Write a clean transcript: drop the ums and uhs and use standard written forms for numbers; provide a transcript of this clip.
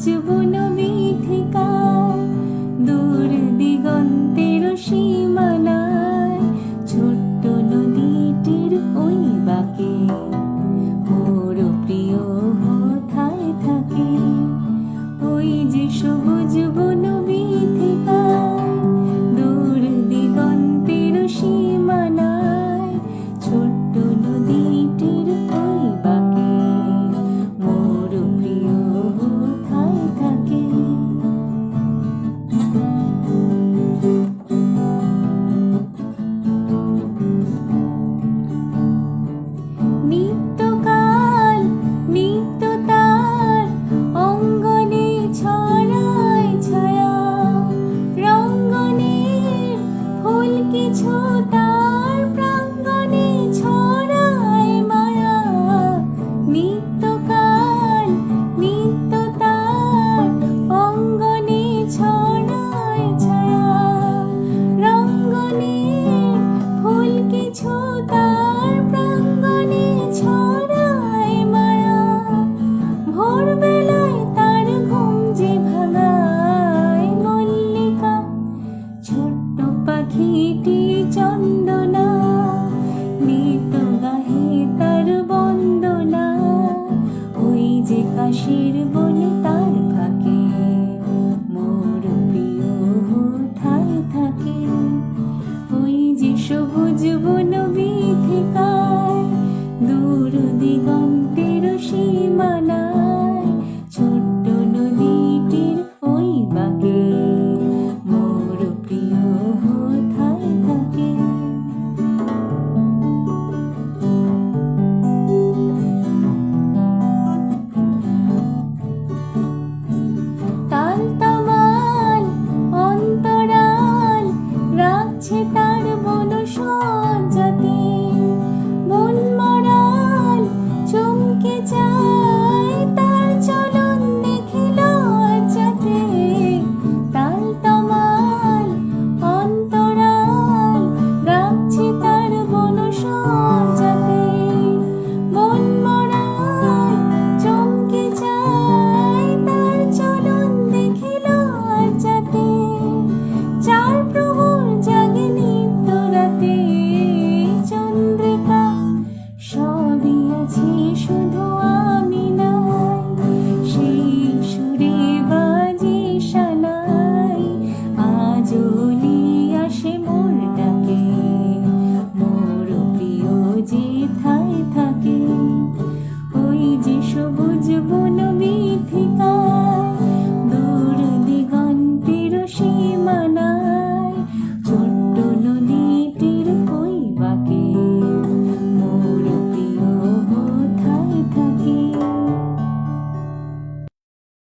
সবুজ বন বিথিকায়, দূর দিগন্তের সীমানায় ছোট্ট নদীটির ওই বাঁকে মোর প্রিয় কোথায় থাকে। ওই যে সবুজ বন বিথিকায়, দূর দিগন্তের সীমানায় ছোট্ট নদীটির ওই বাঁকে মোর প্রিয় কোথায় থাকে। নিত্যকাল নিত্য তার অঙ্গনে ছড়ায় ছায়া, রঙ্গনের ফুল কিছু তার প্রাঙ্গণে ছড়ায় মায়া। নিত্যকাল নিত্য তার অঙ্গনে ছড়ায় ছায়া, রঙ্গনের ফুল কিছু তার প্রাঙ্গণে ছড়ায় মায়া। ভোরবেলায় তার ঘুম যে ভাঙায় মল্লিকা, ছোট্ট পাখিটি চন্দনা নিত গাহে তার বন্দনা। ওই যে কাশীর বনে তার ফাঁকে মোর প্রিয় কোথায় থাকে। ওই যে সবুজ বন